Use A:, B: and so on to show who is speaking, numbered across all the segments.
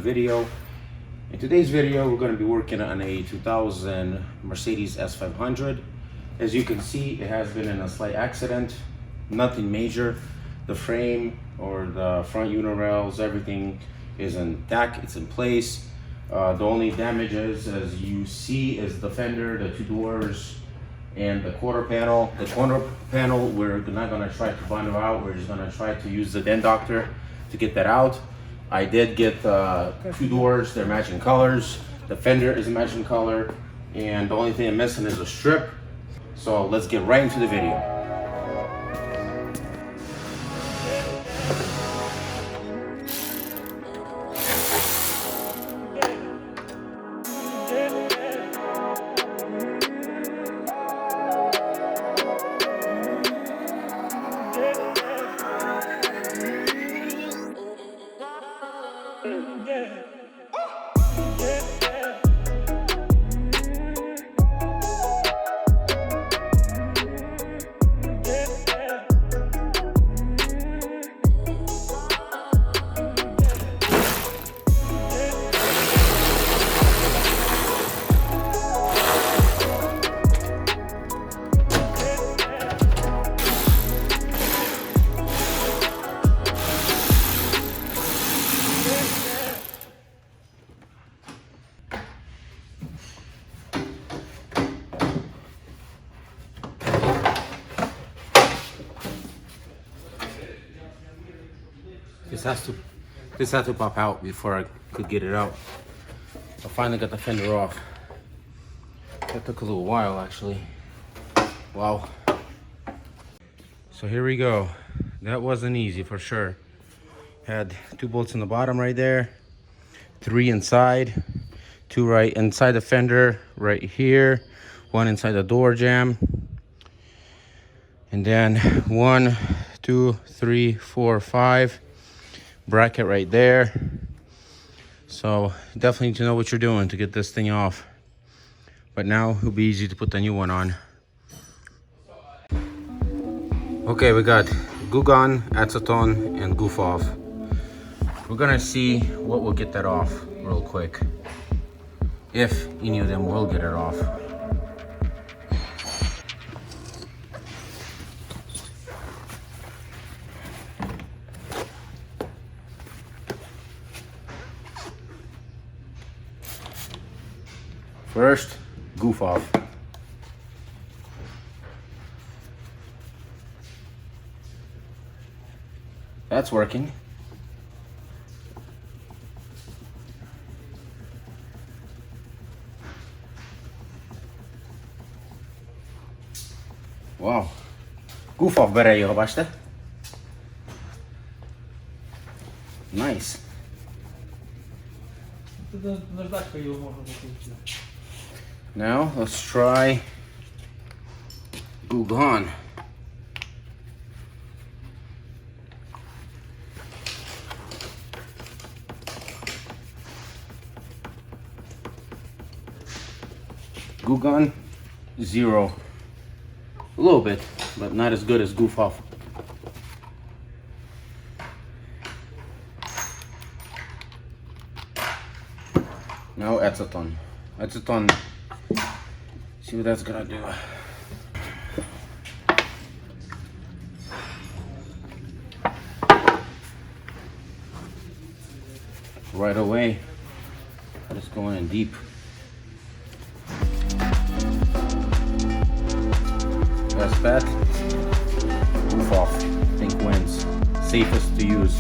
A: video. In today's video, we're going to be working on a 2000 Mercedes S500. As you can see, it has been in a slight accident, nothing major. The frame or the front unirails, everything is intact, it's in place. The only damages, as you see, is the fender, the two doors, and the quarter panel. The corner panel, we're not going to try to bundle out. We're just going to try to use the dent doctor to get that out. I did get two doors, they're matching colors. The fender is a matching color, and the only thing I'm missing is a strip. So let's get right into the video. This has to pop out before I could get it out. I finally got the fender off. That took a little while, actually. Wow. So here we go. That wasn't easy for sure. Had two bolts in the bottom right there, three inside, two right inside the fender right here, one inside the door jamb, and then 1, 2, 3, 4, 5 bracket right there. So definitely need to know what you're doing to get this thing off, but now it'll be easy to put the new one on. Okay, we got glue gun, acetone, and goof off. We're gonna see what will get that off real quick, if any of them will get it off. First, goof off. That's working. Wow. Goof off бере його, бачите? Nice. Now let's try glue gun. Glue gun, 0. A little bit, but not as good as goof off. Now acetone. Acetone. See what that's gonna do. Right away, let's go in deep. That's bad. Goof off. I think wins. Safest to use.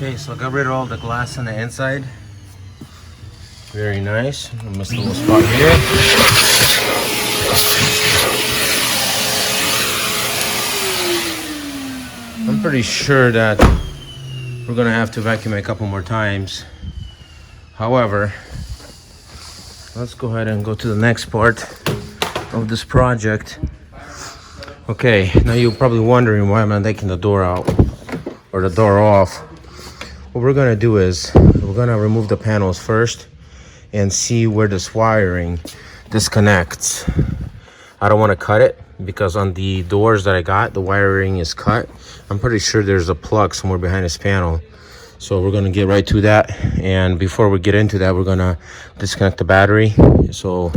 A: Okay, so I got rid of all the glass on the inside. Very nice. I missed a little spot here. I'm pretty sure that we're gonna have to vacuum it a couple more times. However, let's go ahead and go to the next part of this project. Okay, now you're probably wondering why I'm not taking the door out or the door off. What we're gonna do is we're gonna remove the panels first and see where this wiring disconnects. I don't want to cut it because on the doors that I got, the wiring is cut. I'm pretty sure there's a plug somewhere behind this panel. So we're gonna get right to that. And before we get into that, we're gonna disconnect the battery. So,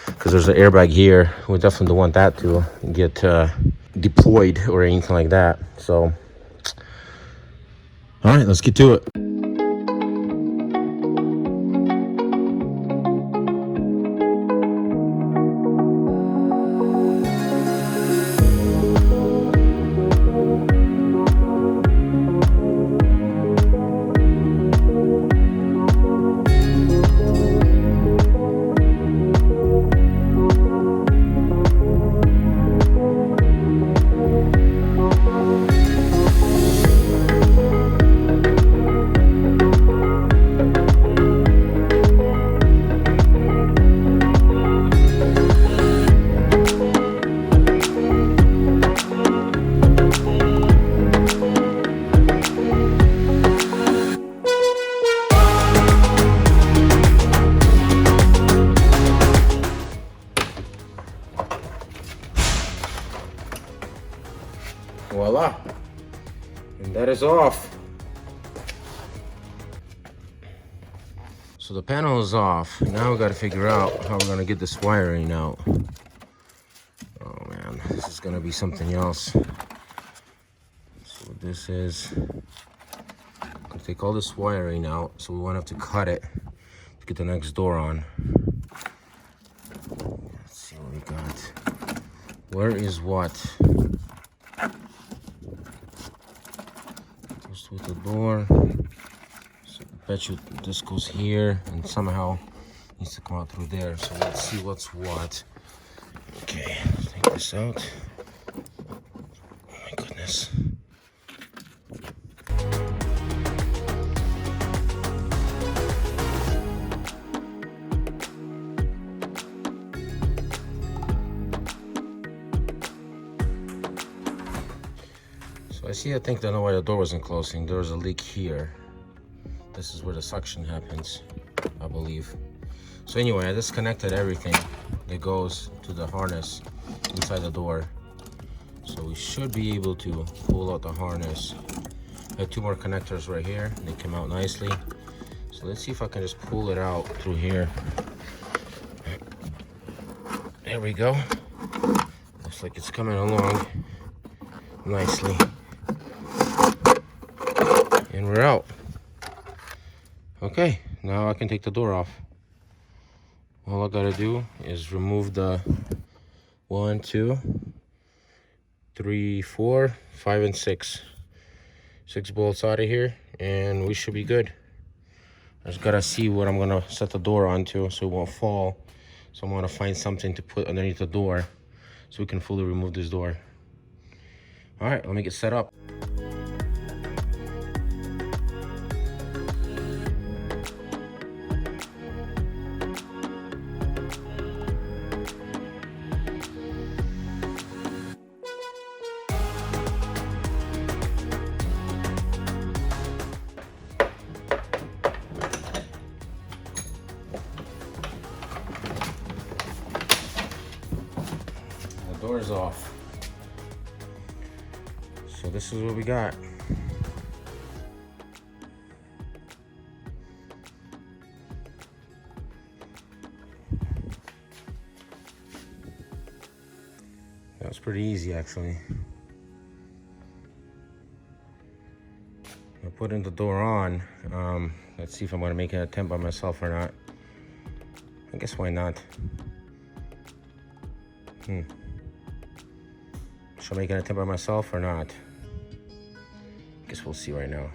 A: because there's an airbag here, we definitely don't want that to get deployed or anything like that. So, all right, let's get to it. Voila, and that is off. So the panel is off. Now we got to figure out how we're gonna get this wiring out. Oh man, this is gonna be something else. So what this is, I'm gonna take all this wiring out, so we won't have to cut it to get the next door on. Let's see what we got. Where is what? With the door, so I bet you this goes here and somehow needs to come out through there. So let's see what's what. Okay, let's take this out. Oh my goodness. I think I know why the door wasn't closing. There was a leak here. This is where the suction happens, I believe. So anyway, I disconnected everything that goes to the harness inside the door. So we should be able to pull out the harness. I have two more connectors right here. They came out nicely. So let's see if I can just pull it out through here. There we go. Looks like it's coming along nicely. And we're out. Okay, now I can take the door off. All I gotta do is remove the 1, 2, 3, 4, 5, and 6 bolts out of here, and we should be good. I just gotta see what I'm gonna set the door onto so it won't fall. So I'm gonna find something to put underneath the door so we can fully remove this door. All right, let me get set up. Doors off. So this is what we got. That was pretty easy actually. I put in the door on. Let's see if I'm gonna make an attempt by myself or not. I guess why not? Should I make an attempt by myself or not? Guess we'll see right now.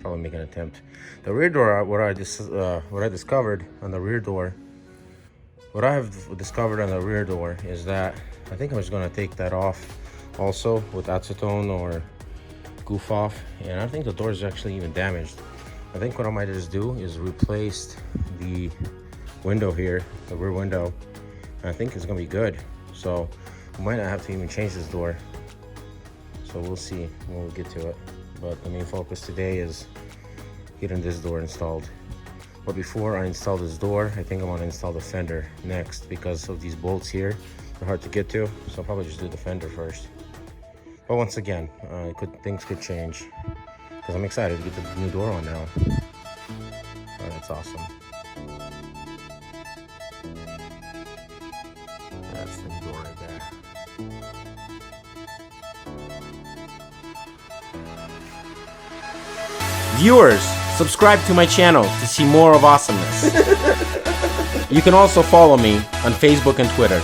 A: probably make an attempt. The rear door, what I discovered on the rear door, what I have discovered on the rear door is that I think I'm just gonna take that off also with acetone or goof off, and I think the door is actually even damaged. I think what I might just do is replace the window here, the rear window, and I think it's gonna be good. So we might not have to even change this door. So we'll see when we get to it. But the main focus today is getting this door installed. But before I install this door, I think I want to install the fender next because of these bolts here. They're hard to get to, so I'll probably just do the fender first. But once again, things could change because I'm excited to get the new door on now. That's awesome. That's the new door right there. Viewers, subscribe to my channel to see more of awesomeness. You can also follow me on Facebook and Twitter.